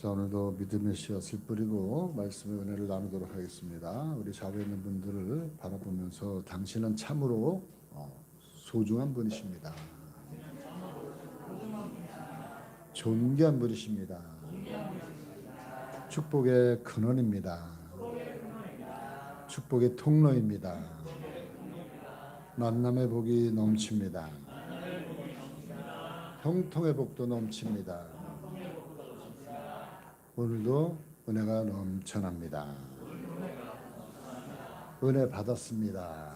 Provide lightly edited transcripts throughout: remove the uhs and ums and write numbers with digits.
자, 오늘도 믿음의 씨앗을 뿌리고 말씀의 은혜를 나누도록 하겠습니다. 우리 좌우에 있는 분들을 바라보면서 당신은 참으로 소중한 분이십니다. 존귀한 분이십니다. 축복의 근원입니다. 축복의 통로입니다. 만남의 복이 넘칩니다. 형통의 복도 넘칩니다. 오늘도 은혜가 넘쳐납니다. 은혜 받았습니다.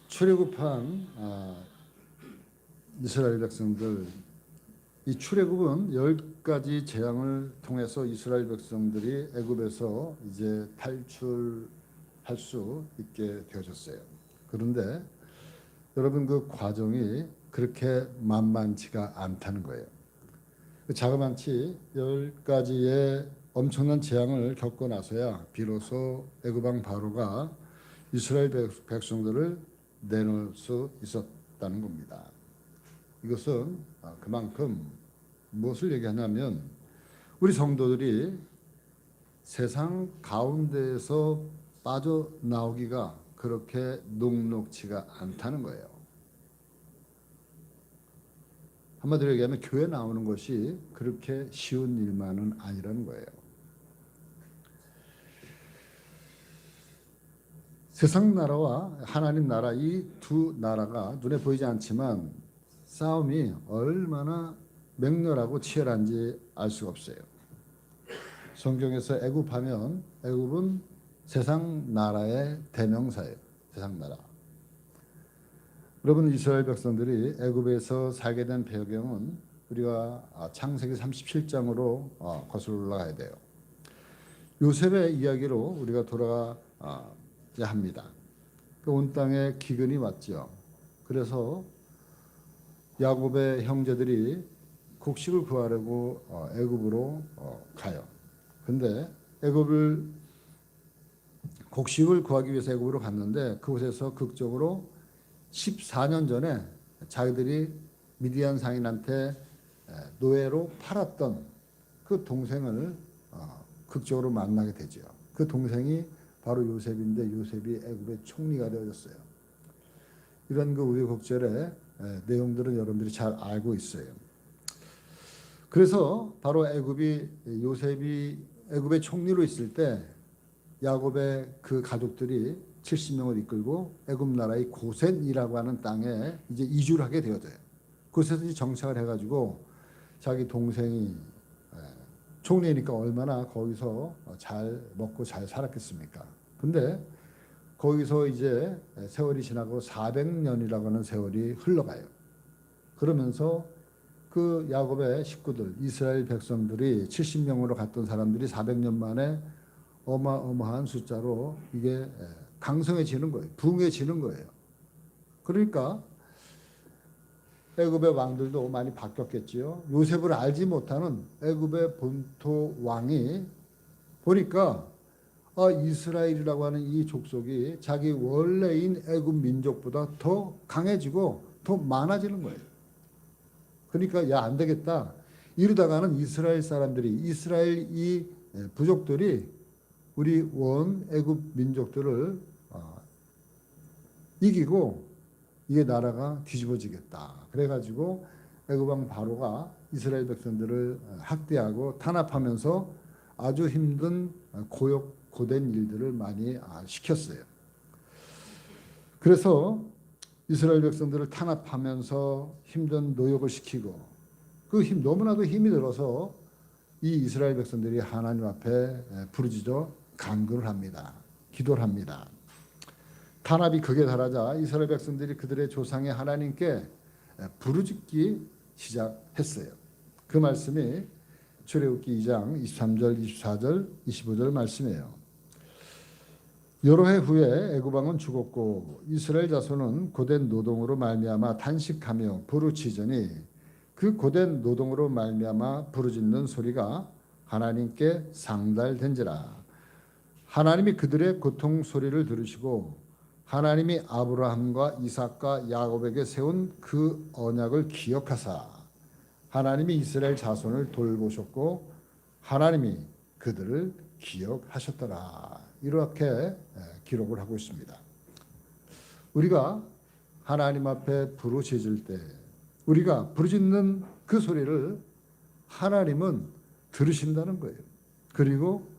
출애굽한 이스라엘 백성들, 이 출애굽은 10가지 재앙을 통해서 이스라엘 백성들이 애굽에서 이제 탈출할 수 있게 되어졌어요. 그런데 여러분, 그 과정이 그렇게 만만치가 않다는 거예요. 자그마치 10가지의 엄청난 재앙을 겪고 나서야 비로소 애굽 왕 바로가 이스라엘 백성들을 내놓을 수 있었다는 겁니다. 이것은 그만큼 무엇을 얘기하냐면 우리 성도들이 세상 가운데에서 빠져나오기가 그렇게 녹록지가 않다는 거예요. 한마디로 얘기하면 교회 나오는 것이 그렇게 쉬운 일만은 아니라는 거예요. 세상 나라와 하나님 나라, 이 두 나라가 눈에 보이지 않지만 싸움이 얼마나 맹렬하고 치열한지 알 수가 없어요. 성경에서 애굽하면 애굽은 세상 나라의 대명사예요. 세상 나라. 여러분, 이스라엘 백성들이 애굽에서 살게 된 배경은 우리가 창세기 37장으로 거슬러 올라가야 돼요. 요셉의 이야기로 우리가 돌아가야 합니다. 온 땅에 기근이 왔죠. 그래서 야곱의 형제들이 곡식을 구하려고 애굽으로 가요. 근데 곡식을 구하기 위해서 애굽으로 갔는데 그곳에서 극적으로 14년 전에 자기들이 미디안 상인한테 노예로 팔았던 그 동생을 극적으로 만나게 되죠. 그 동생이 바로 요셉인데 요셉이 애굽의 총리가 되어졌어요. 이런 그 우여곡절의 내용들은 여러분들이 잘 알고 있어요. 그래서 바로 요셉이 애굽의 총리로 있을 때 야곱의 그 가족들이 70명을 이끌고 애굽 나라의 고센이라고 하는 땅에 이제 이주를 하게 되어져요. 그곳에서 이제 정착을 해가지고 자기 동생이 총리니까 얼마나 거기서 잘 먹고 잘 살았겠습니까? 근데 거기서 이제 세월이 지나고 400년이라고 하는 세월이 흘러가요. 그러면서 그 야곱의 식구들, 이스라엘 백성들이 70명으로 갔던 사람들이 400년 만에 어마어마한 숫자로 이게 강성해지는 거예요. 부흥해지는 거예요. 그러니까 애굽의 왕들도 많이 바뀌었겠지요. 요셉을 알지 못하는 애굽의 본토 왕이 보니까 이스라엘이라고 하는 이 족속이 자기 원래인 애굽 민족보다 더 강해지고 더 많아지는 거예요. 그러니까 야, 안 되겠다. 이러다가는 이스라엘 이 부족들이 우리 원 애굽 민족들을 이기고 이게 나라가 뒤집어지겠다. 그래가지고 애굽 왕 바로가 이스라엘 백성들을 학대하고 탄압하면서 아주 힘든 고된 일들을 많이 시켰어요. 그래서 이스라엘 백성들을 탄압하면서 힘든 노역을 시키고 너무나도 힘이 들어서 이 이스라엘 백성들이 하나님 앞에 부르짖어 간구를 합니다. 기도를 합니다. 탄압이 극에 달하자 이스라엘 백성들이 그들의 조상의 하나님께 부르짖기 시작했어요. 그 말씀이 출애굽기 2장 23절, 24절, 25절 말씀이에요. 여러 해 후에 애굽 왕은 죽었고 이스라엘 자손은 고된 노동으로 말미암아 탄식하며 부르짖으니 그 고된 노동으로 말미암아 부르짖는 소리가 하나님께 상달된지라. 하나님이 그들의 고통 소리를 들으시고 하나님이 아브라함과 이삭과 야곱에게 세운 그 언약을 기억하사 하나님이 이스라엘 자손을 돌보셨고 하나님이 그들을 기억하셨더라. 이렇게 기록을 하고 있습니다. 우리가 하나님 앞에 부르짖을 때 우리가 부르짖는 그 소리를 하나님은 들으신다는 거예요. 그리고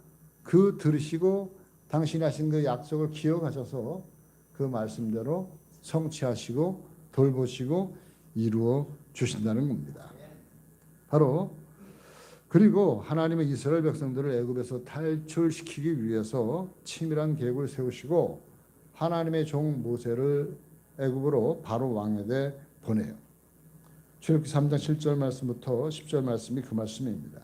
그 들으시고 당신이 하신 그 약속을 기억하셔서 그 말씀대로 성취하시고 돌보시고 이루어 주신다는 겁니다. 바로 그리고 하나님의 이스라엘 백성들을 애굽에서 탈출시키기 위해서 치밀한 계획을 세우시고 하나님의 종 모세를 애굽으로 바로 왕에게 보내요. 출애굽기 3장 7절 말씀부터 10절 말씀이 그 말씀입니다.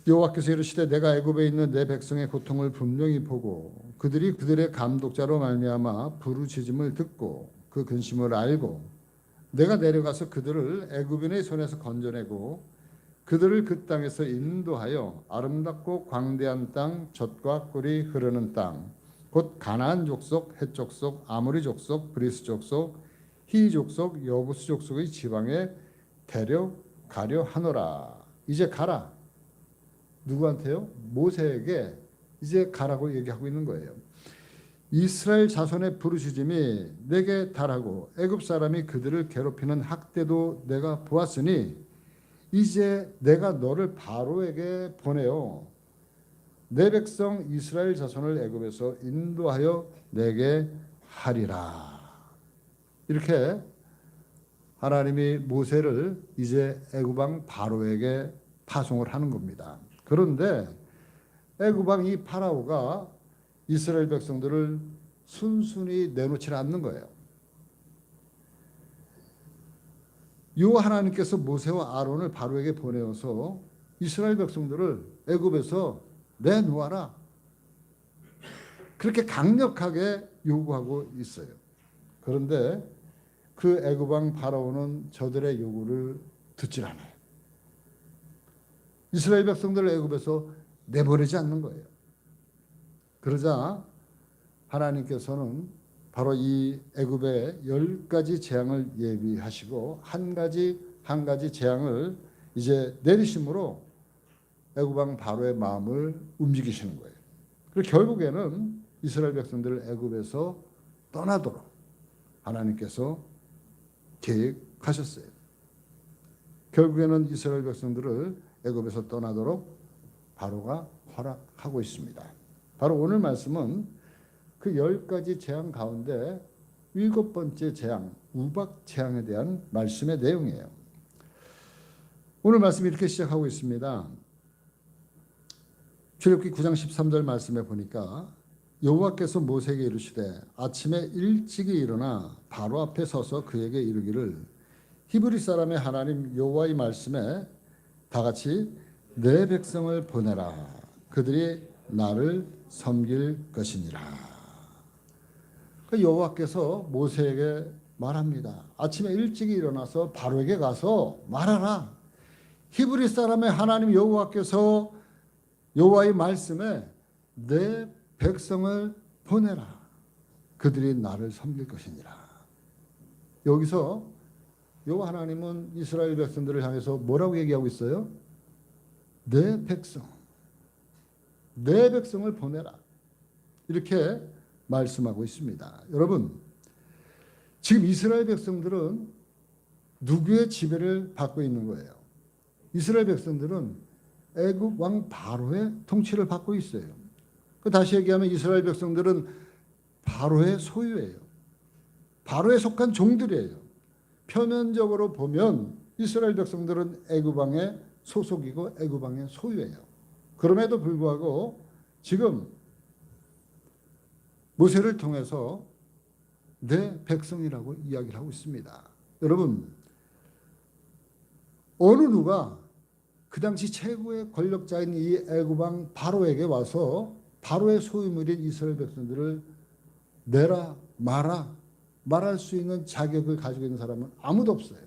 여호와께서 이르시되 내가 애굽에 있는 내 백성의 고통을 분명히 보고 그들이 그들의 감독자로 말미암아 부르짖음을 듣고 그 근심을 알고 내가 내려가서 그들을 애굽인의 손에서 건져내고 그들을 그 땅에서 인도하여 아름답고 광대한 땅 젖과 꿀이 흐르는 땅 곧 가나안 족속, 헷 족속, 아모리 족속, 브리스 족속, 히 족속, 여부스 족속의 지방에 데려가려 하노라. 이제 가라. 누구한테요? 모세에게 이제 가라고 얘기하고 있는 거예요. 이스라엘 자손의 부르짖음이 내게 달하고 애굽 사람이 그들을 괴롭히는 학대도 내가 보았으니 이제 내가 너를 바로에게 보내어 내 백성 이스라엘 자손을 애굽에서 인도하여 내게 하리라. 이렇게 하나님이 모세를 이제 애굽 왕 바로에게 파송을 하는 겁니다. 그런데 애굽 왕 이 파라오가 이스라엘 백성들을 순순히 내놓지 않는 거예요. 여호와 하나님께서 모세와 아론을 바로에게 보내어서 이스라엘 백성들을 애굽에서 내놓아라. 그렇게 강력하게 요구하고 있어요. 그런데 그 애굽 왕 바로는 저들의 요구를 듣질 않아요. 이스라엘 백성들을 애굽에서 내보내지 않는 거예요. 그러자 하나님께서는 바로 이 애굽의 10가지 재앙을 예비하시고 한 가지 재앙을 이제 내리심으로 애굽 왕 바로의 마음을 움직이시는 거예요. 그리고 결국에는 이스라엘 백성들을 애굽에서 떠나도록 하나님께서 계획하셨어요. 결국에는 이스라엘 백성들을 애굽에서 떠나도록 바로가 허락하고 있습니다. 바로 오늘 말씀은 그 10가지 재앙 가운데 7번째 재앙, 우박 재앙에 대한 말씀의 내용이에요. 오늘 말씀이 이렇게 시작하고 있습니다. 출애굽기 9장 13절 말씀에 보니까 여호와께서 모세에게 이르시되 아침에 일찍이 일어나 바로 앞에 서서 그에게 이르기를 히브리 사람의 하나님 여호와의 말씀에 다같이 내 백성을 보내라. 그들이 나를 섬길 것이니라. 여호와께서 모세에게 말합니다. 아침에 일찍이 일어나서 바로에게 가서 말하라. 히브리 사람의 하나님 여호와께서 여호와의 말씀에 내 백성을 보내라. 그들이 나를 섬길 것이니라. 여기서 여호와 하나님은 이스라엘 백성들을 향해서 뭐라고 얘기하고 있어요? 내 백성, 내 백성을 보내라. 이렇게 말씀하고 있습니다. 여러분, 지금 이스라엘 백성들은 누구의 지배를 받고 있는 거예요? 이스라엘 백성들은 애굽 왕 바로의 통치를 받고 있어요. 다시 얘기하면 이스라엘 백성들은 바로의 소유예요. 바로에 속한 종들이에요. 표면적으로 보면 이스라엘 백성들은 애굽 왕의 소속이고 애굽 왕의 소유예요. 그럼에도 불구하고 지금 모세를 통해서 내 백성이라고 이야기를 하고 있습니다. 여러분, 어느 누가 그 당시 최고의 권력자인 이 애굽 왕 바로에게 와서 바로의 소유물인 이스라엘 백성들을 내라 마라 말할 수 있는 자격을 가지고 있는 사람은 아무도 없어요.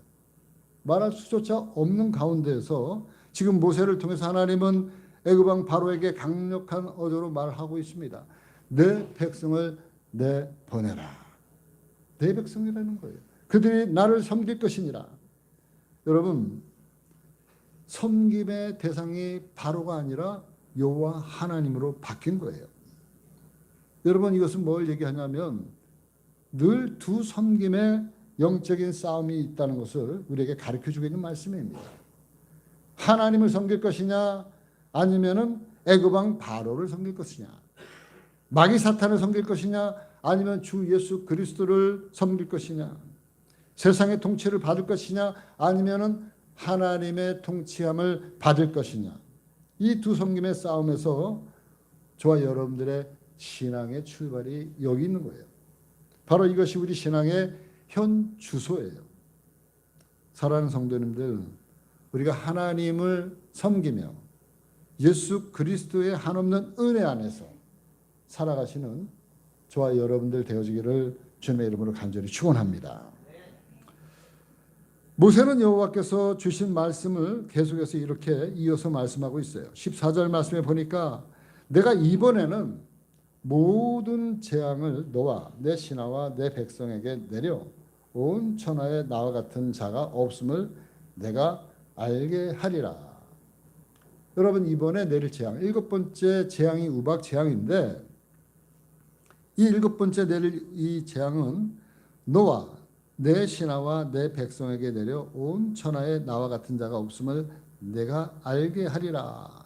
말할 수조차 없는 가운데에서 지금 모세를 통해서 하나님은 애굽 왕 바로에게 강력한 어조로 말하고 있습니다. 내 백성을 내보내라. 내 백성이라는 거예요. 그들이 나를 섬길 것이니라. 여러분, 섬김의 대상이 바로가 아니라 여호와 하나님으로 바뀐 거예요. 여러분, 이것은 뭘 얘기하냐면 늘 두 섬김의 영적인 싸움이 있다는 것을 우리에게 가르쳐주고 있는 말씀입니다. 하나님을 섬길 것이냐 아니면은 애굽 왕 바로를 섬길 것이냐, 마귀 사탄을 섬길 것이냐 아니면 주 예수 그리스도를 섬길 것이냐, 세상의 통치를 받을 것이냐 아니면은 하나님의 통치함을 받을 것이냐, 이 두 섬김의 싸움에서 저와 여러분들의 신앙의 출발이 여기 있는 거예요. 바로 이것이 우리 신앙의 현 주소예요. 사랑하는 성도님들, 우리가 하나님을 섬기며 예수 그리스도의 한없는 은혜 안에서 살아가시는 저와 여러분들 되어지기를 주님의 이름으로 간절히 축원합니다. 모세는 여호와께서 주신 말씀을 계속해서 이렇게 이어서 말씀하고 있어요. 14절 말씀에 보니까 내가 이번에는 모든 재앙을 너와 내 신하와 내 백성에게 내려 온 천하에 나와 같은 자가 없음을 내가 알게 하리라. 여러분, 이번에 내릴 재앙, 7번째 재앙이 우박 재앙인데, 이 7번째 내릴 이 재앙은 너와 내 신하와 내 백성에게 내려 온 천하에 나와 같은 자가 없음을 내가 알게 하리라.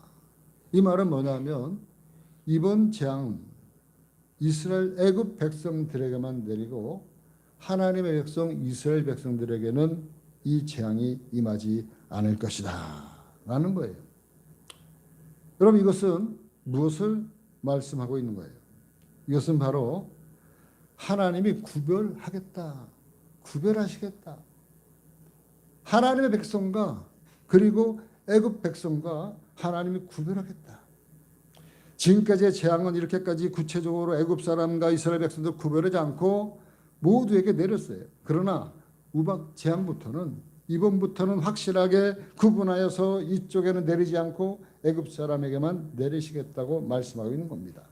이 말은 뭐냐면 이번 재앙은 이스라엘 애굽 백성들에게만 내리고 하나님의 백성 이스라엘 백성들에게는 이 재앙이 임하지 않을 것이다 라는 거예요. 여러분, 이것은 무엇을 말씀하고 있는 거예요? 이것은 바로 하나님이 구별하시겠다. 하나님의 백성과 그리고 애굽 백성과 하나님이 구별하겠다. 지금까지의 재앙은 이렇게까지 구체적으로 애굽 사람과 이스라엘 백성들 구별하지 않고 모두에게 내렸어요. 그러나 우박 재앙부터는, 이번부터는 확실하게 구분하여서 이쪽에는 내리지 않고 애굽 사람에게만 내리시겠다고 말씀하고 있는 겁니다.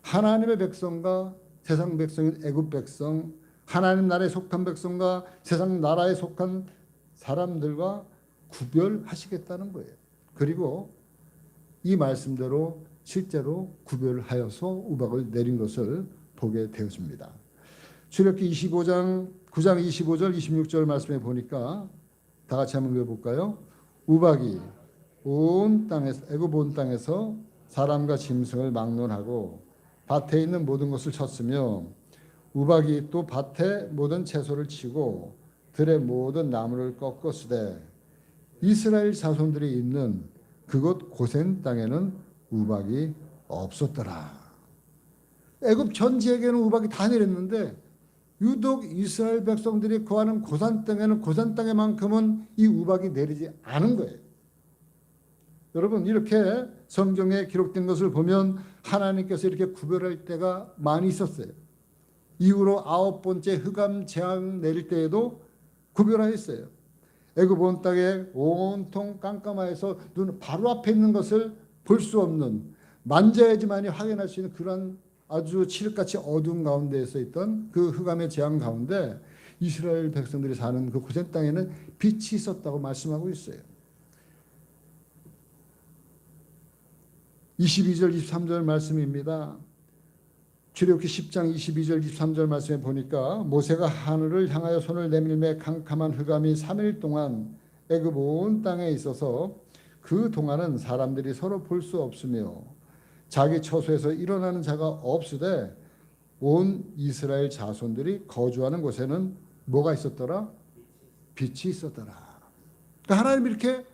하나님의 백성과 세상 백성인 애굽 백성, 하나님 나라에 속한 백성과 세상 나라에 속한 사람들과 구별하시겠다는 거예요. 그리고 이 말씀대로 실제로 구별하여서 우박을 내린 것을 보게 되었습니다. 출애굽기 9장 25절 26절 말씀에 보니까 다 같이 한번 읽어볼까요? 우박이 온 땅에서, 애굽 온 땅에서 사람과 짐승을 막론하고 밭에 있는 모든 것을 쳤으며 우박이 또 밭에 모든 채소를 치고 들의 모든 나무를 꺾었으되 이스라엘 자손들이 있는 그곳 고센 땅에는 우박이 없었더라. 애굽 전 지역에는 우박이 다 내렸는데 유독 이스라엘 백성들이 거하는 고산 땅에는 고산 땅에만큼은 이 우박이 내리지 않은 거예요. 여러분, 이렇게 성경에 기록된 것을 보면 하나님께서 이렇게 구별할 때가 많이 있었어요. 이후로 9번째 흑암 재앙 내릴 때에도 구별하였어요. 애굽 온 땅에 온통 깜깜하여서 눈 바로 앞에 있는 것을 볼 수 없는, 만져야지만이 확인할 수 있는 그런 아주 칠흑같이 어두운 가운데에서 있던 그 흑암의 재앙 가운데 이스라엘 백성들이 사는 그 고센 땅에는 빛이 있었다고 말씀하고 있어요. 22절 23절 말씀입니다. 출애굽기 10장 22절 23절 말씀에 보니까 모세가 하늘을 향하여 손을 내밀매 캄캄한 흑암이 3일 동안 애굽 온 땅에 있어서 그 동안은 사람들이 서로 볼 수 없으며 자기 처소에서 일어나는 자가 없으되 온 이스라엘 자손들이 거주하는 곳에는 뭐가 있었더라? 빛이 있었더라. 그러니까 하나님이 이렇게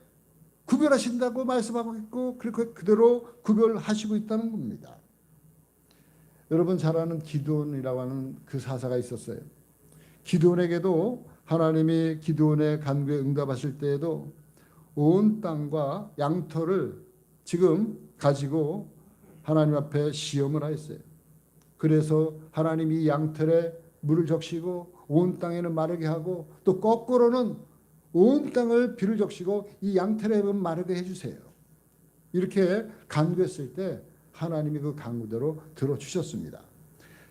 구별하신다고 말씀하고 있고 그렇게 그대로 구별하시고 있다는 겁니다. 여러분 잘 아는 기드온이라고 하는 그 사사가 있었어요. 기드온에게도 하나님이 기드온의 간구에 응답하실 때에도 온 땅과 양털을 지금 가지고 하나님 앞에 시험을 하였어요. 그래서 하나님이 양털에 물을 적시고 온 땅에는 마르게 하고 또 거꾸로는 온 땅을 비를 적시고 이 양털에 마르게 해주세요. 이렇게 간구했을 때 하나님이 그 간구대로 들어주셨습니다.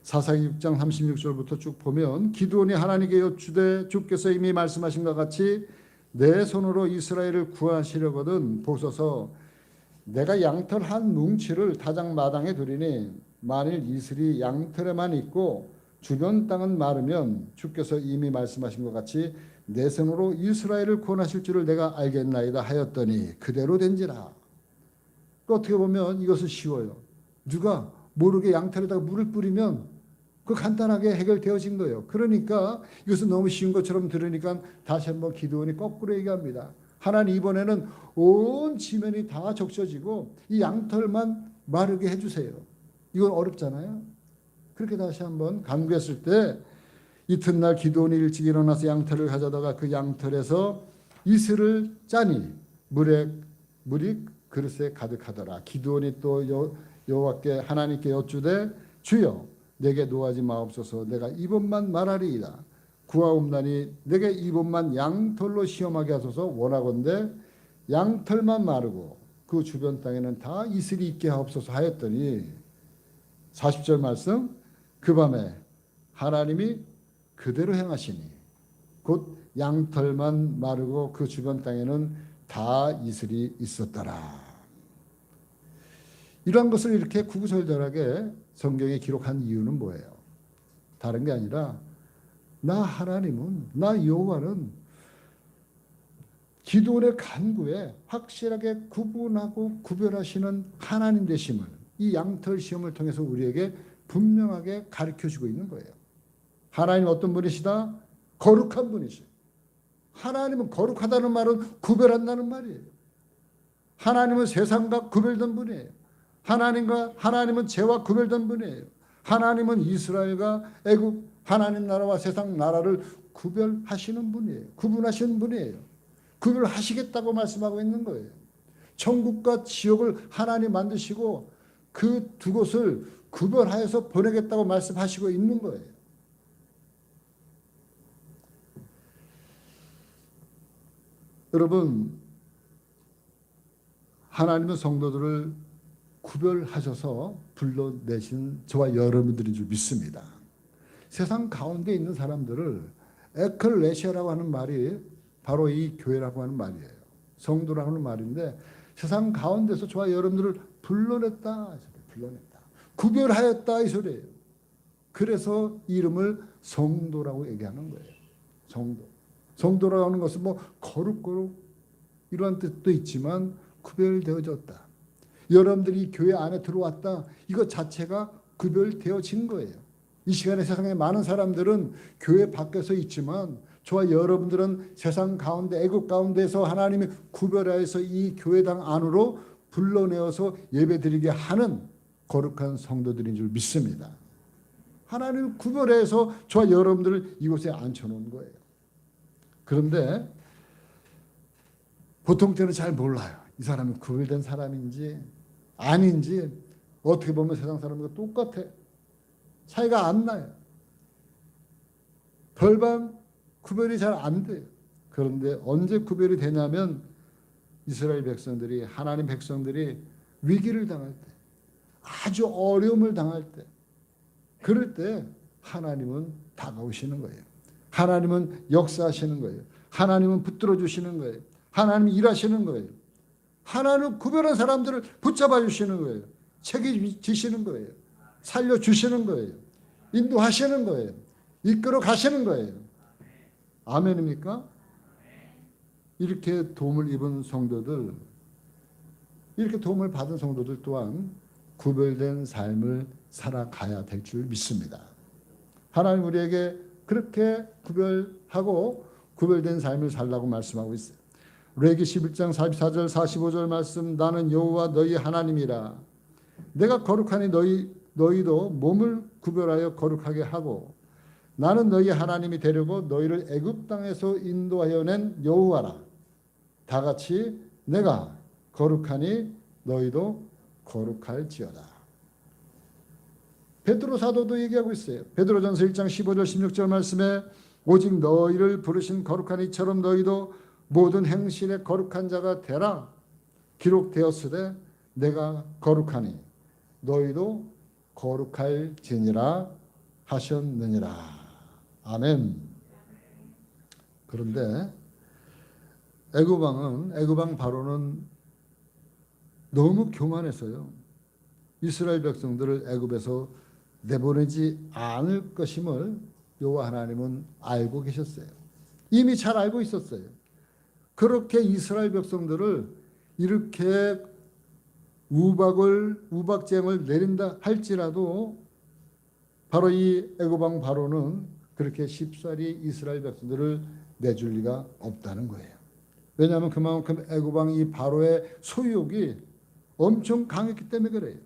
사사기 6장 36절부터 쭉 보면 기드온이 하나님께 여쭈되 주께서 이미 말씀하신 것 같이 내 손으로 이스라엘을 구하시려거든 보소서. 내가 양털 한 뭉치를 타작 마당에 두리니 만일 이슬이 양털에만 있고 주변 땅은 마르면 주께서 이미 말씀하신 것 같이 내 손으로 이스라엘을 구원하실 줄을 내가 알겠나이다 하였더니 그대로 된지라. 어떻게 보면 이것은 쉬워요. 누가 모르게 양털에다가 물을 뿌리면 그 간단하게 해결되어진 거예요. 그러니까 이것은 너무 쉬운 것처럼 들으니까 다시 한번 기드온이 거꾸로 얘기합니다. 하나님 이번에는 온 지면이 다 적셔지고 이 양털만 마르게 해주세요. 이건 어렵잖아요. 그렇게 다시 한번 간구했을 때 이튿날 기드온이 일찍 일어나서 양털을 가져다가 그 양털에서 이슬을 짜니 물이 그릇에 가득하더라. 기드온이 또 여호와께 하나님께 여쭈되 주여 내게 노하지 마옵소서. 내가 이번만 말하리이다. 구하옵나니 내게 이번만 양털로 시험하게 하소서. 원하건대 양털만 마르고 그 주변 땅에는 다 이슬이 있게 하옵소서 하였더니 40절 말씀 그 밤에 하나님이 그대로 행하시니 곧 양털만 마르고 그 주변 땅에는 다 이슬이 있었더라. 이러한 것을 이렇게 구구절절하게 성경에 기록한 이유는 뭐예요? 다른 게 아니라 나 하나님은, 나 여호와는 기드온의 간구에 확실하게 구분하고 구별하시는 하나님 되심을 이 양털 시험을 통해서 우리에게 분명하게 가르쳐주고 있는 거예요. 하나님 어떤 분이시다? 거룩한 분이시죠. 하나님은 거룩하다는 말은 구별한다는 말이에요. 하나님은 세상과 구별된 분이에요. 하나님은 죄와 구별된 분이에요. 하나님은 이스라엘과 애굽 하나님 나라와 세상 나라를 구별하시는 분이에요. 구분하시는 분이에요. 구별하시겠다고 말씀하고 있는 거예요. 천국과 지옥을 하나님 만드시고 그 두 곳을 구별하여서 보내겠다고 말씀하시고 있는 거예요. 여러분, 하나님은 성도들을 구별하셔서 불러내신 저와 여러분들인 줄 믿습니다. 세상 가운데 있는 사람들을 에클레시아라고 하는 말이 바로 이 교회라고 하는 말이에요. 성도라고 하는 말인데 세상 가운데서 저와 여러분들을 불러냈다. 구별하였다 이 소리예요. 그래서 이름을 성도라고 얘기하는 거예요. 성도라고 하는 것은 뭐 거룩 이러한 뜻도 있지만 구별되어졌다. 여러분들이 교회 안에 들어왔다. 이것 자체가 구별되어진 거예요. 이 시간에 세상에 많은 사람들은 교회 밖에서 있지만 저와 여러분들은 세상 가운데 애국 가운데서 하나님이 구별하여서 이 교회당 안으로 불러내어서 예배드리게 하는 거룩한 성도들인 줄 믿습니다. 하나님을 구별해서 저와 여러분들을 이곳에 앉혀놓은 거예요. 그런데 보통 때는 잘 몰라요. 이 사람이 구별된 사람인지 아닌지. 어떻게 보면 세상 사람들과 똑같아. 차이가 안 나요. 별반 구별이 잘 안 돼요. 그런데 언제 구별이 되냐면 이스라엘 백성들이, 하나님 백성들이 위기를 당할 때, 아주 어려움을 당할 때, 그럴 때 하나님은 다가오시는 거예요. 하나님은 역사하시는 거예요. 하나님은 붙들어 주시는 거예요. 하나님이 일하시는 거예요. 하나님은 구별한 사람들을 붙잡아 주시는 거예요. 책임지시는 거예요. 살려주시는 거예요. 인도하시는 거예요. 이끌어 가시는 거예요. 아멘입니까? 이렇게 도움을 입은 성도들, 이렇게 도움을 받은 성도들 또한 구별된 삶을 살아가야 될 줄 믿습니다. 하나님 우리에게 그렇게 구별하고 구별된 삶을 살라고 말씀하고 있어요. 레위기 11장 44절 45절 말씀, 나는 여호와 너희 하나님이라. 내가 거룩하니 너희도 몸을 구별하여 거룩하게 하고 나는 너희 하나님이 되려고 너희를 애굽 땅에서 인도하여 낸 여호와라. 다 같이 내가 거룩하니 너희도 거룩할지어다. 베드로 사도도 얘기하고 있어요. 베드로전서 1장 15절 16절 말씀에 오직 너희를 부르신 거룩한 이처럼 너희도 모든 행실에 거룩한 자가 되라. 기록되었으되 내가 거룩하니 너희도 거룩할지니라 하셨느니라. 아멘. 그런데 애굽 왕 바로는 너무 교만해서요. 이스라엘 백성들을 애굽에서 내보내지 않을 것임을 여호와 하나님은 알고 계셨어요. 이미 잘 알고 있었어요. 그렇게 이스라엘 백성들을 이렇게 우박쟁을 내린다 할지라도 바로 이 애굽 왕 바로는 그렇게 쉽사리 이스라엘 백성들을 내줄 리가 없다는 거예요. 왜냐하면 그만큼 애굽 왕 이 바로의 소유욕이 엄청 강했기 때문에 그래요.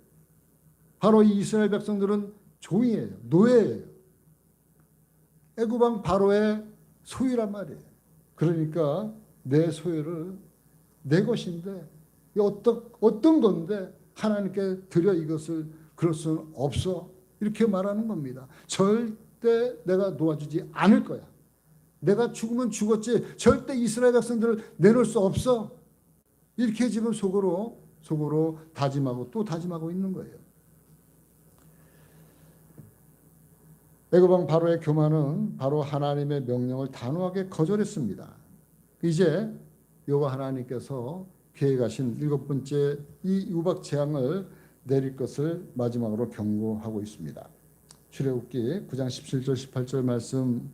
바로 이 이스라엘 백성들은 종이에요. 노예예요. 애굽 왕 바로의 소유란 말이에요. 그러니까 내 소유를 내 것인데 어떤 건데 하나님께 드려 이것을 그럴 수는 없어. 이렇게 말하는 겁니다. 절대 내가 놓아주지 않을 거야. 내가 죽으면 죽었지 절대 이스라엘 백성들을 내놓을 수 없어. 이렇게 지금 속으로 다짐하고 또 다짐하고 있는 거예요. 애굽 왕 바로의 교만은 바로 하나님의 명령을 단호하게 거절했습니다. 이제 여호와 하나님께서 계획하신 7번째 이 유박 재앙을 내릴 것을 마지막으로 경고하고 있습니다. 출애굽기 9장 17절 18절 말씀,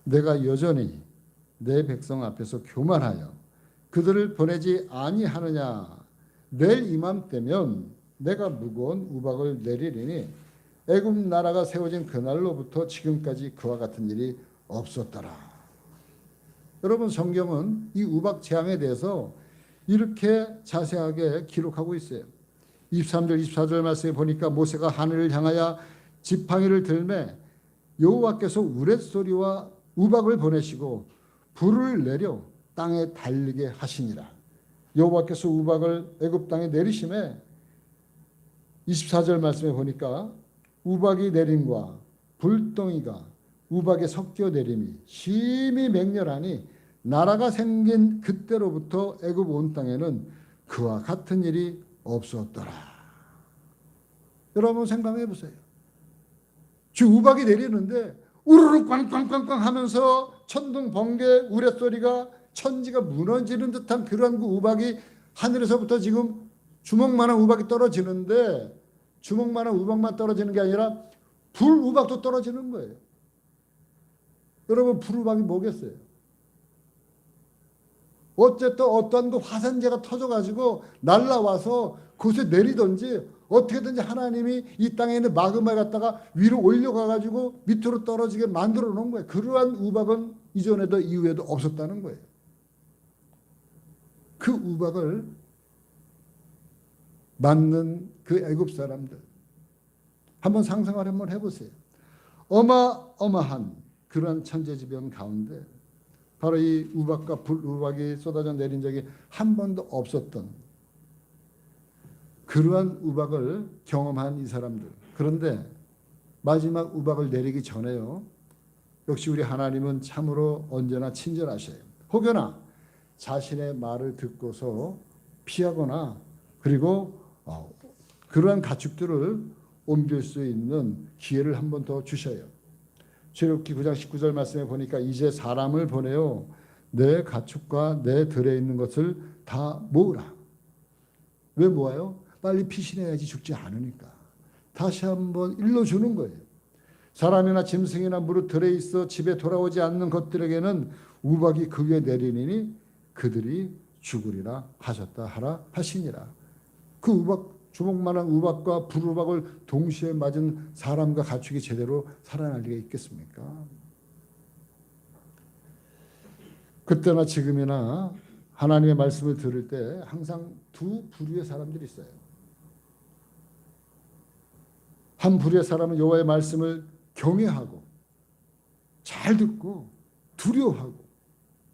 내가 여전히 내 백성 앞에서 교만하여 그들을 보내지 아니하느냐. 내일 이맘때면 내가 무거운 우박을 내리리니 애굽 나라가 세워진 그날로부터 지금까지 그와 같은 일이 없었더라. 여러분, 성경은 이 우박 재앙에 대해서 이렇게 자세하게 기록하고 있어요. 23절 24절 말씀에 보니까 모세가 하늘을 향하여 지팡이를 들매 여호와께서 우레소리와 우박을 보내시고 불을 내려 땅에 달리게 하시니라. 여호와께서 우박을 애굽 땅에 내리심에 24절 말씀에 보니까 우박이 내림과 불덩이가 우박에 섞여 내림이 심히 맹렬하니 나라가 생긴 그때로부터 애굽 온 땅에는 그와 같은 일이 없었더라. 여러분 생각해 보세요. 우박이 내리는데 우르르 꽝꽝꽝꽝 하면서 천둥 번개 우레소리가 천지가 무너지는 듯한 그런 그 우박이 하늘에서부터 지금 주먹만한 우박이 떨어지는데 주먹만한 우박만 떨어지는 게 아니라 불우박도 떨어지는 거예요. 여러분, 불우박이 뭐겠어요? 어쨌든 어떤 그 화산재가 터져가지고 날라와서 그곳에 내리든지 어떻게든지 하나님이 이 땅에 있는 마그마에 갖다가 위로 올려가가지고 밑으로 떨어지게 만들어 놓은 거예요. 그러한 우박은 이전에도 이후에도 없었다는 거예요. 그 우박을 맞는 그 애굽 사람들 한번 상상을 한번 해보세요. 어마어마한 그런 천재지변 가운데 바로 이 우박과 불우박이 쏟아져 내린 적이 한 번도 없었던 그러한 우박을 경험한 이 사람들. 그런데 마지막 우박을 내리기 전에요, 역시 우리 하나님은 참으로 언제나 친절하셔요. 혹여나 자신의 말을 듣고서 피하거나 그리고 그러한 가축들을 옮길 수 있는 기회를 한 번 더 주셔요. 출애굽기 9장 19절 말씀에 보니까 이제 사람을 보내어 내 가축과 내 들에 있는 것을 다 모으라. 왜 모아요? 빨리 피신해야지 죽지 않으니까. 다시 한번 일러주는 거예요. 사람이나 짐승이나 무릇 들에 있어 집에 돌아오지 않는 것들에게는 우박이 그 위에 내리니 그들이 죽으리라 하셨다 하라 하시니라. 그 우박, 주먹만한 우박과 불우박을 동시에 맞은 사람과 가축이 제대로 살아날 리가 있겠습니까? 그때나 지금이나 하나님의 말씀을 들을 때 항상 두 부류의 사람들이 있어요. 한 부류의 사람은 여호와의 말씀을 경외하고 잘 듣고 두려워하고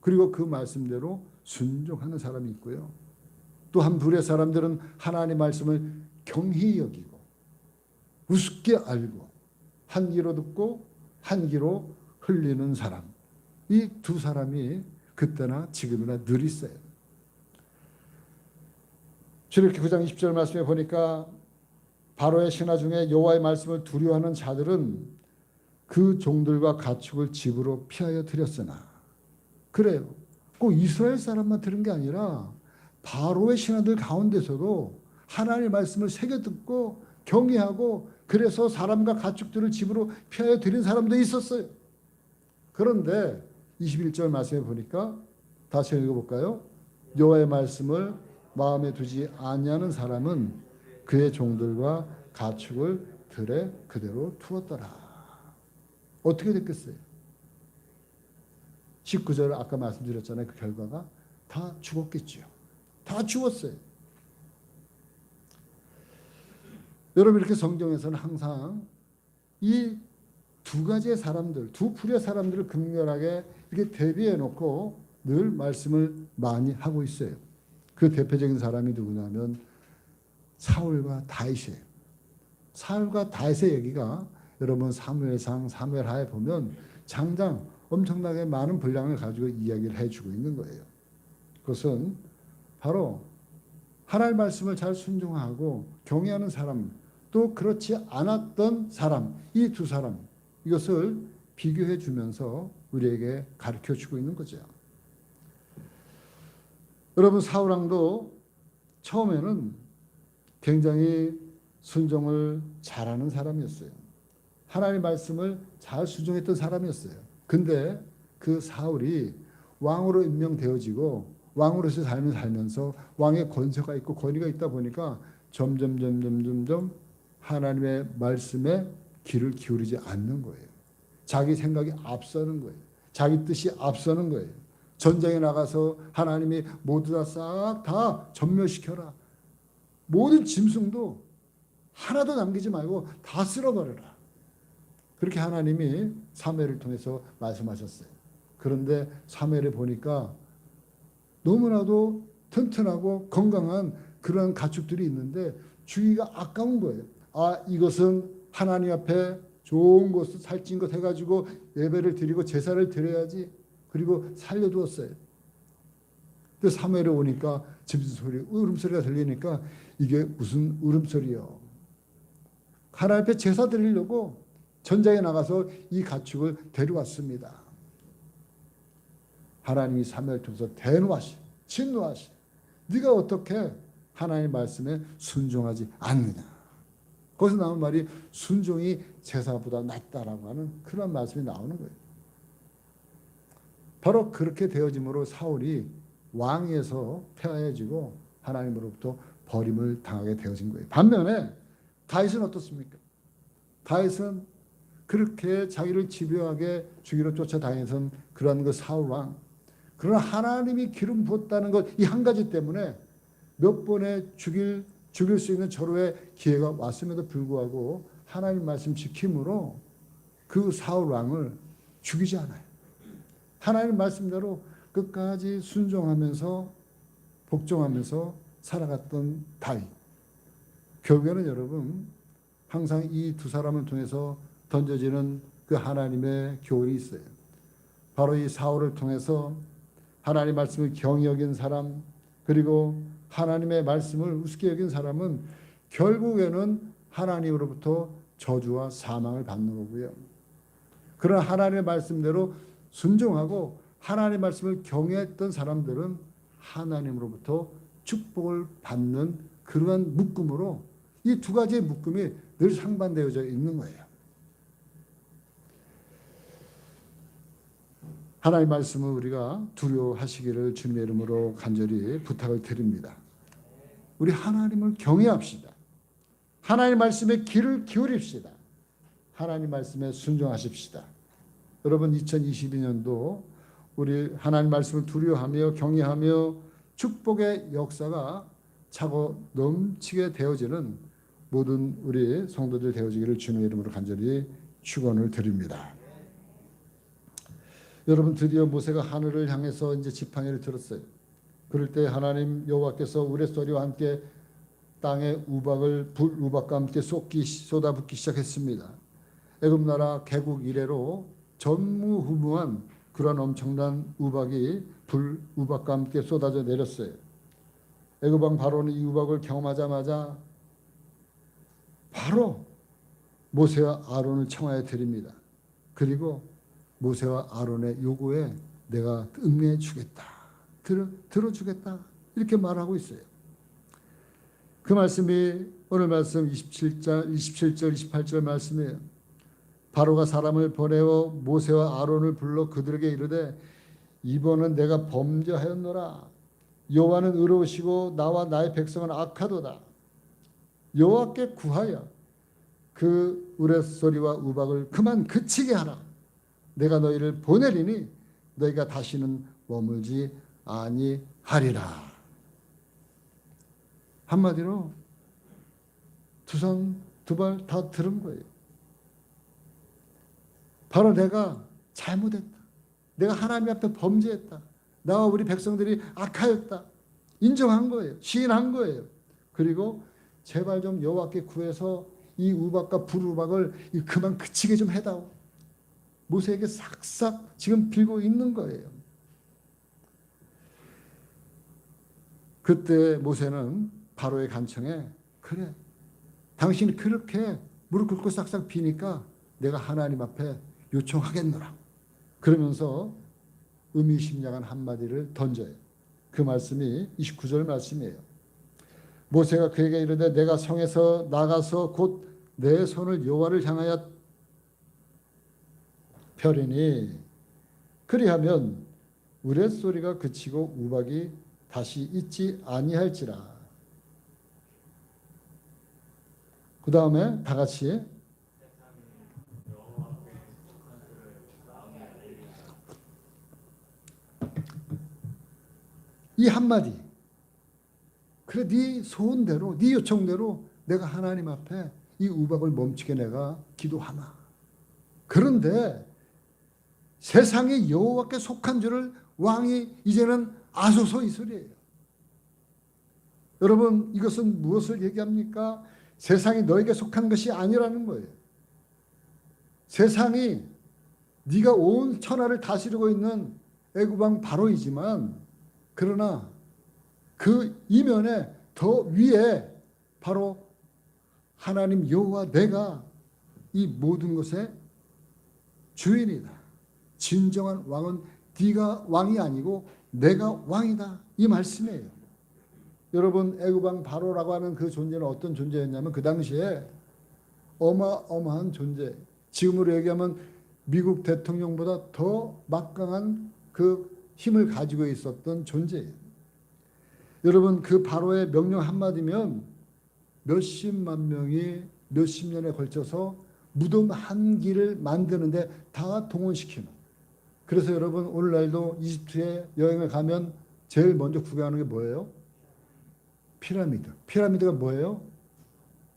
그리고 그 말씀대로 순종하는 사람이 있고요. 또 한 부류의 사람들은 하나님의 말씀을 경히 여기고 우습게 알고 한 귀로 듣고 한 귀로 흘리는 사람. 이 두 사람이 그때나 지금이나 늘 있어요. 출애굽기 9장 20절 말씀에 보니까 바로의 신하 중에 여호와의 말씀을 두려워하는 자들은 그 종들과 가축을 집으로 피하여 들였으나, 그래요, 꼭 이스라엘 사람만 들은 게 아니라 바로의 신하들 가운데서도 하나님의 말씀을 새겨 듣고 경외하고 그래서 사람과 가축들을 집으로 피하여 드린 사람도 있었어요. 그런데 21절 말씀에 보니까 다시 읽어볼까요? 여호와의 말씀을 마음에 두지 아니하는 사람은 그의 종들과 가축을 들에 그대로 두었더라. 어떻게 됐겠어요? 19절 아까 말씀드렸잖아요. 그 결과가 다 죽었겠죠. 다 죽었어요. 여러분 이렇게 성경에서는 항상 이 두 가지의 사람들, 두 풀의 사람들을 극렬하게 이렇게 대비해 놓고 늘 말씀을 많이 하고 있어요. 그 대표적인 사람이 누구냐면 사울과 다윗이에요. 사울과 다윗의 얘기가 여러분 사무엘상, 사무엘하에 보면 장장 엄청나게 많은 분량을 가지고 이야기를 해주고 있는 거예요. 그것은 바로 하나님의 말씀을 잘 순종하고 경외하는 사람, 또 그렇지 않았던 사람, 이 두 사람, 이것을 비교해 주면서 우리에게 가르쳐 주고 있는 거죠. 여러분 사울왕도 처음에는 굉장히 순종을 잘하는 사람이었어요. 하나님의 말씀을 잘 순종했던 사람이었어요. 근데 그 사울이 왕으로 임명되어지고 왕으로서 삶을 살면서 왕의 권세가 있고 권위가 있다 보니까 점점 하나님의 말씀에 귀를 기울이지 않는 거예요. 자기 생각이 앞서는 거예요. 자기 뜻이 앞서는 거예요. 전쟁에 나가서 하나님이 모두 다 싹 다 전멸시켜라. 모든 짐승도 하나도 남기지 말고 다 쓸어버려라. 그렇게 하나님이 사무엘을 통해서 말씀하셨어요. 그런데 사무엘에 보니까 너무나도 튼튼하고 건강한 그런 가축들이 있는데 주기가 아까운 거예요. 아, 이것은 하나님 앞에 좋은 것을 살찐 것 해가지고 예배를 드리고 제사를 드려야지. 그리고 살려두었어요. 근데 사무엘에 오니까 짐승소리, 울음소리가 들리니까 이게 무슨 울음소리요. 하나님 앞에 제사 드리려고 전장에 나가서 이 가축을 데려왔습니다. 하나님이 사무엘 통해서 대노하시, 진노하시. 네가 어떻게 하나님의 말씀에 순종하지 않느냐. 거기서 나온 말이 순종이 제사보다 낫다라고 하는 그런 말씀이 나오는 거예요. 바로 그렇게 되어짐으로 사울이 왕에서 폐하해지고 하나님으로부터 버림을 당하게 되어진 거예요. 반면에 다윗은 어떻습니까? 다윗은 그렇게 자기를 집요하게 죽이러 쫓아다니던 그런 그 사울 왕. 그러나 하나님이 기름 부었다는 것 이 한 가지 때문에 몇 번의 죽일 수 있는 절호의 기회가 왔음에도 불구하고 하나님 말씀 지킴으로 그 사울 왕을 죽이지 않아요. 하나님 말씀대로 끝까지 순종하면서 복종하면서 살아갔던 다윗. 결국에는 여러분 항상 이 두 사람을 통해서 던져지는 그 하나님의 교훈이 있어요. 바로 이 사울을 통해서 하나님 말씀을 경히 여긴 사람, 그리고 하나님의 말씀을 우습게 여긴 사람은 결국에는 하나님으로부터 저주와 사망을 받는 거고요. 그러나 하나님의 말씀대로 순종하고 하나님의 말씀을 경외했던 사람들은 하나님으로부터 축복을 받는 그러한 묶음으로 이 두 가지의 묶음이 늘 상반되어져 있는 거예요. 하나님의 말씀을 우리가 두려워하시기를 주님의 이름으로 간절히 부탁을 드립니다. 우리 하나님을 경외합시다. 하나님 말씀에 귀를 기울입시다. 하나님 말씀에 순종하십시다. 여러분 2022년도 우리 하나님 말씀을 두려워하며 경외하며 축복의 역사가 차고 넘치게 되어지는 모든 우리 성도들 되어지기를 주님의 이름으로 간절히 축원을 드립니다. 여러분 드디어 모세가 하늘을 향해서 이제 지팡이를 들었어요. 그럴 때 하나님 여호와께서 우레소리와 함께 땅에 우박과 함께 쏟아붓기 시작했습니다. 애굽 나라 개국 이래로 전무후무한 그런 엄청난 우박이 우박과 함께 쏟아져 내렸어요. 애굽 왕 바로는 이 우박을 경험하자마자 바로 모세와 아론을 청하여 드립니다. 그리고 모세와 아론의 요구에 내가 응해 주겠다. 들어주겠다. 이렇게 말하고 있어요. 그 말씀이 오늘 말씀 27절, 28절 말씀이에요. 바로가 사람을 보내어 모세와 아론을 불러 그들에게 이르되 이번은 내가 범죄하였노라. 여호와는 의로우시고 나와 나의 백성은 악하도다. 여호와께 구하여 그 우레소리와 우박을 그만 그치게 하라. 내가 너희를 보내리니 너희가 다시는 머물지 아니하리라. 한마디로 두 손 두 발 다 들은 거예요. 바로 내가 잘못했다. 내가 하나님 앞에 범죄했다. 나와 우리 백성들이 악하였다. 인정한 거예요. 시인한 거예요. 그리고 제발 좀 여호와께 구해서 이 우박과 불우박을 그만 그치게 좀 해다오. 모세에게 싹싹 지금 빌고 있는 거예요. 그때 모세는 바로의 간청에 그래, 당신이 그렇게 무릎 꿇고 싹싹 비니까 내가 하나님 앞에 요청하겠노라. 그러면서 의미심장한 한마디를 던져요. 그 말씀이 29절 말씀이에요. 모세가 그에게 이르되 내가 성에서 나가서 곧 내 손을 여호와를 향하여 펴리니 그리하면 우레소리가 그치고 우박이 다시 있지 아니할지라. 그 다음에 다 같이 이 한마디, 그래 네 소원대로 네 요청대로 내가 하나님 앞에 이 우박을 멈추게 내가 기도하마. 그런데 세상이 여호와께 속한 줄을 왕이 이제는 아소서 이 소리예요. 여러분, 이것은 무엇을 얘기합니까? 세상이 너에게 속한 것이 아니라는 거예요. 세상이 네가 온 천하를 다스리고 있는 애굽 왕 바로이지만, 그러나 그 이면에 더 위에 바로 하나님 여호와 내가 이 모든 것의 주인이다. 진정한 왕은 네가 왕이 아니고 내가 왕이다. 이 말씀이에요. 여러분, 애굽 왕 바로라고 하는 그 존재는 어떤 존재였냐면 그 당시에 어마어마한 존재, 지금으로 얘기하면 미국 대통령보다 더 막강한 그 힘을 가지고 있었던 존재예요. 여러분, 그 바로의 명령 한마디면 몇십만 명이 몇십 년에 걸쳐서 무덤 한 길을 만드는데 다 동원시키는. 그래서 여러분, 오늘날도 이집트에 여행을 가면 제일 먼저 구경하는 게 뭐예요? 피라미드. 피라미드가 뭐예요?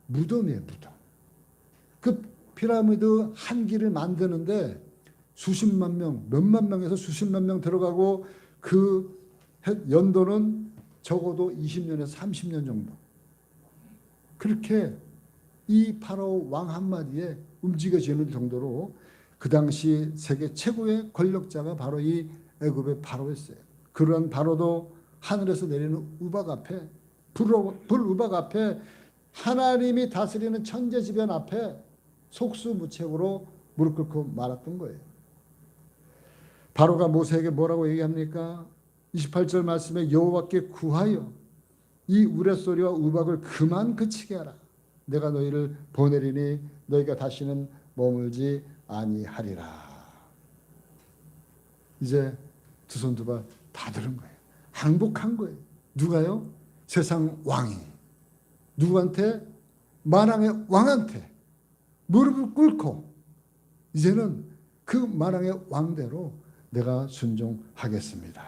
무덤이에요, 무덤. 그 피라미드 한 길을 만드는데 수십만 명, 몇만 명에서 수십만 명 들어가고 그 연도는 적어도 20년에서 30년 정도. 그렇게 이 파라오 왕 한마디에 움직여지는 정도로 그 당시 세계 최고의 권력자가 바로 이 애굽의 바로였어요. 그런 바로도 하늘에서 내리는 우박 앞에, 불우박 앞에, 하나님이 다스리는 천재지변 앞에 속수무책으로 무릎 꿇고 말았던 거예요. 바로가 모세에게 뭐라고 얘기합니까? 28절 말씀에 여호와께 구하여 이 우레소리와 우박을 그만 그치게 하라. 내가 너희를 보내리니 너희가 다시는 머물지 아니하리라. 이제 두 손 두 발 다 들은 거예요. 항복한 거예요. 누가요? 세상 왕이 누구한테? 만왕의 왕한테 무릎을 꿇고 이제는 그 만왕의 왕대로 내가 순종하겠습니다.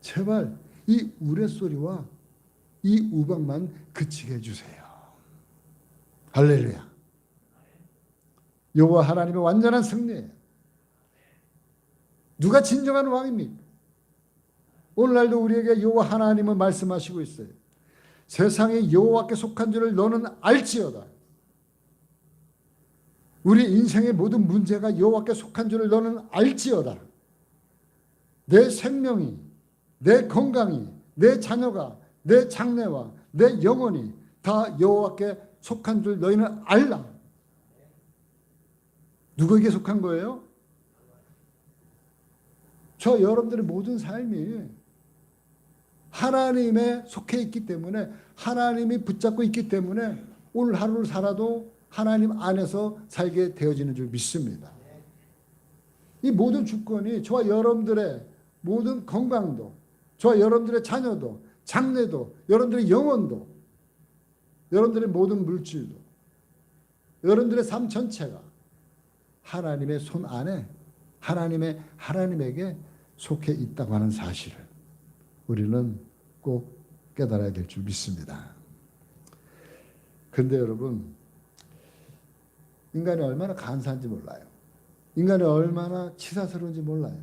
제발 이 우레소리와 이 우박만 그치게 해주세요. 할렐루야. 여호와 하나님의 완전한 승리예요. 누가 진정한 왕입니까? 오늘날도 우리에게 여호와 하나님은 말씀하시고 있어요. 세상이 여호와께 속한 줄을 너는 알지어다. 우리 인생의 모든 문제가 여호와께 속한 줄을 너는 알지어다. 내 생명이, 내 건강이, 내 자녀가, 내 장래와 내 영혼이 다 여호와께 속한 줄 너희는 알라. 누구에게 속한 거예요? 저 여러분들의 모든 삶이 하나님에 속해 있기 때문에, 하나님이 붙잡고 있기 때문에 오늘 하루를 살아도 하나님 안에서 살게 되어지는 줄 믿습니다. 이 모든 주권이 저와 여러분들의 모든 건강도, 저와 여러분들의 자녀도, 장래도, 여러분들의 영혼도, 여러분들의 모든 물질도, 여러분들의 삶 전체가 하나님의 손 안에, 하나님에게 속해 있다고 하는 사실을 우리는 꼭 깨달아야 될 줄 믿습니다. 그런데 여러분, 인간이 얼마나 간사한지 몰라요. 인간이 얼마나 치사스러운지 몰라요.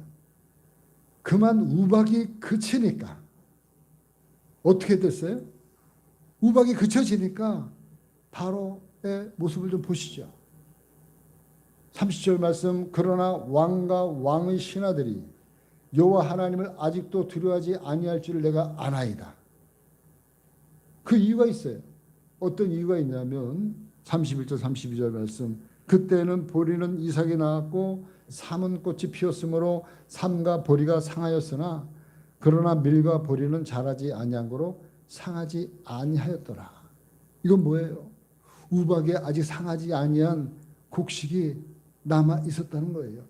그만 우박이 그치니까 어떻게 됐어요? 우박이 그쳐지니까 바로의 모습을 좀 보시죠. 30절 말씀, 그러나 왕과 왕의 신하들이 여호와 하나님을 아직도 두려워하지 아니할 줄을 내가 아나이다. 그 이유가 있어요. 어떤 이유가 있냐면 31절 32절 말씀, 그때는 보리는 이삭이 나왔고 삼은 꽃이 피었으므로 삼과 보리가 상하였으나 그러나 밀과 보리는 자라지 아니한 거로 상하지 아니하였더라. 이건 뭐예요? 우박에 아직 상하지 아니한 곡식이 남아 있었다는 거예요.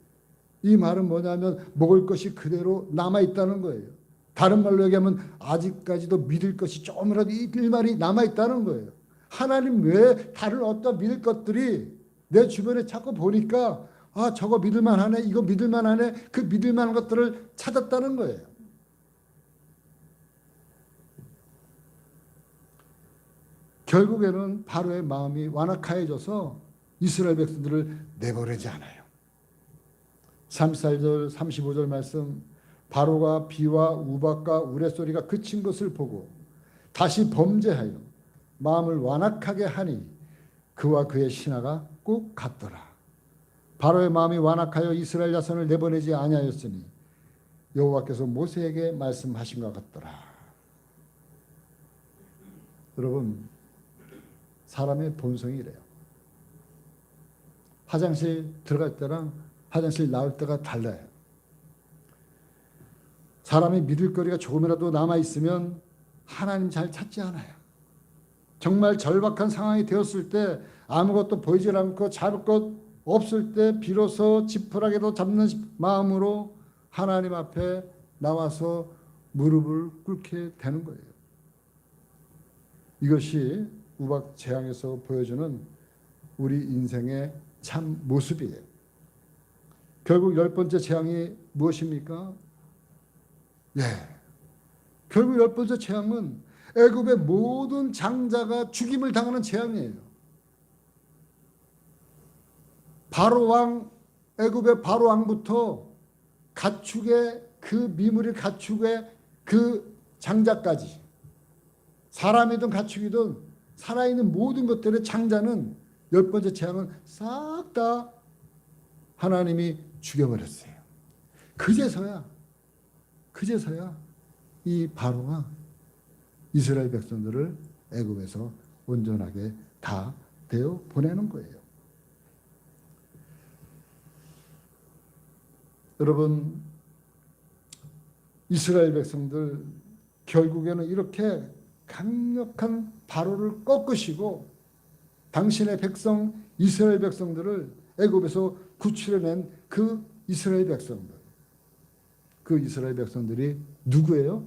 이 말은 뭐냐면 먹을 것이 그대로 남아 있다는 거예요. 다른 말로 얘기하면 아직까지도 믿을 것이 조금이라도 일말이 남아 있다는 거예요. 하나님 외에 다른 어떤 믿을 것들이 내 주변에 자꾸 보니까 아, 저거 믿을만 하네, 이거 믿을만 하네, 그 믿을만한 것들을 찾았다는 거예요. 결국에는 바로의 마음이 완악해져서 이스라엘 백성들을 내보내지 않아요. 34절 35절 말씀, 바로가 비와 우박과 우레소리가 그친 것을 보고 다시 범죄하여 마음을 완악하게 하니 그와 그의 신하가 꼭 같더라. 바로의 마음이 완악하여 이스라엘 자손을 내보내지 아니하였으니 여호와께서 모세에게 말씀하신 것 같더라. 여러분, 사람의 본성이 이래요. 화장실 들어갈 때랑 화장실 나올 때가 달라요. 사람이 믿을 거리가 조금이라도 남아있으면 하나님 잘 찾지 않아요. 정말 절박한 상황이 되었을 때, 아무것도 보이질 않고 잡을 것 없을 때 비로소 지푸라기도 잡는 마음으로 하나님 앞에 나와서 무릎을 꿇게 되는 거예요. 이것이 우박 재앙에서 보여주는 우리 인생의 참 모습이에요. 결국 10번째 재앙이 무엇입니까? 결국 10번째 재앙은 애굽의 모든 장자가 죽임을 당하는 재앙이에요. 바로 왕, 애굽의 바로 왕부터 가축의 그 미물의 가축의 그 장자까지, 사람이든 가축이든 살아있는 모든 것들의 장자는 10번째 재앙은 싹 다 하나님이 죽여버렸어요. 그제서야 이 바로가 이스라엘 백성들을 애굽에서 온전하게 다 되어 보내는 거예요. 여러분, 이스라엘 백성들 결국에는 이렇게 강력한 바로를 꺾으시고 당신의 백성 이스라엘 백성들을 애굽에서 구출해낸 그 이스라엘 백성들, 그 이스라엘 백성들이 누구예요?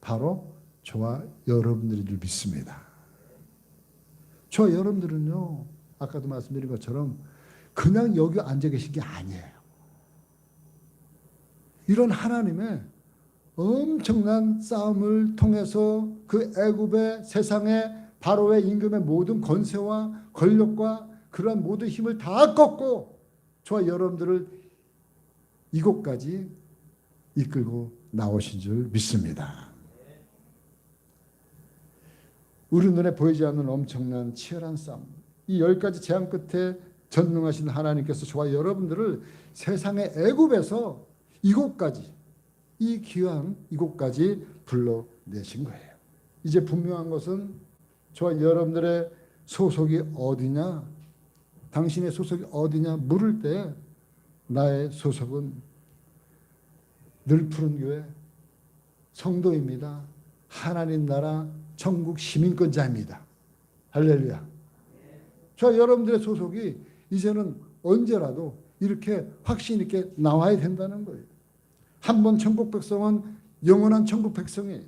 바로 저와 여러분들인 줄 믿습니다. 저와 여러분들은요, 아까도 말씀드린 것처럼 그냥 여기 앉아 계신 게 아니에요. 이런 하나님의 엄청난 싸움을 통해서 그 애굽의 세상의 바로의 임금의 모든 권세와 권력과 그러한 모든 힘을 다 꺾고 저와 여러분들을 이곳까지 이끌고 나오신 줄 믿습니다. 우리 눈에 보이지 않는 엄청난 치열한 싸움, 이 10가지 재앙 끝에 전능하신 하나님께서 저와 여러분들을 세상의 애굽에서 이곳까지, 이 귀한 이곳까지 불러내신 거예요. 이제 분명한 것은 저와 여러분들의 소속이 어디냐, 당신의 소속이 어디냐 물을 때 나의 소속은 늘 푸른 교회 성도입니다. 하나님 나라 천국 시민권자입니다. 할렐루야. 저 여러분들의 소속이 이제는 언제라도 이렇게 확신 있게 나와야 된다는 거예요. 한 번 천국 백성은 영원한 천국 백성이에요.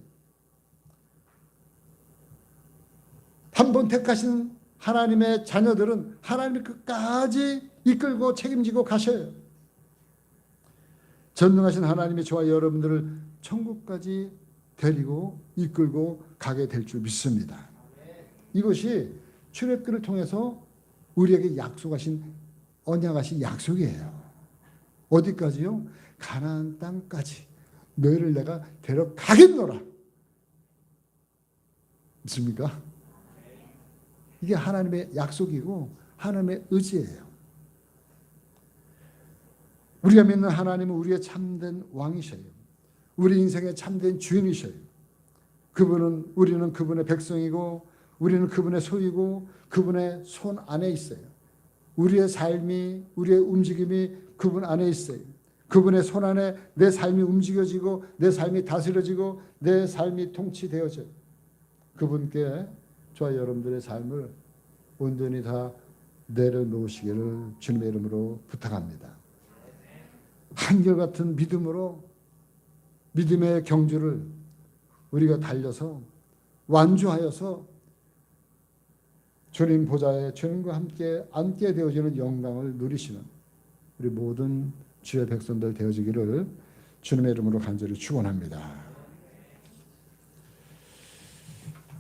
한 번 택하신 하나님의 자녀들은 하나님이 끝까지 이끌고 책임지고 가셔요. 전능하신 하나님이 저와 여러분들을 천국까지 데리고 이끌고 가게 될 줄 믿습니다. 이것이 출애굽기를 통해서 우리에게 약속하신 언약하신 약속이에요. 어디까지요? 가나안 땅까지 너희를 내가 데려가겠노라. 믿습니까? 이게 하나님의 약속이고 하나님의 의지예요. 우리가 믿는 하나님은 우리의 참된 왕이셔요. 우리 인생의 참된 주인이셔요. 우리는 그분의 백성이고 우리는 그분의 소유고 그분의 손 안에 있어요. 우리의 삶이, 우리의 움직임이 그분 안에 있어요. 그분의 손 안에 내 삶이 움직여지고 내 삶이 다스려지고 내 삶이 통치되어져요. 그분께 저와 여러분들의 삶을 온전히 다 내려놓으시기를 주님의 이름으로 부탁합니다. 한결같은 믿음으로 믿음의 경주를 우리가 달려서 완주하여서 주님 보좌에 주님과 함께 앉게 되어지는 영광을 누리시는 우리 모든 주의 백성들 되어지기를 주님의 이름으로 간절히 축원합니다.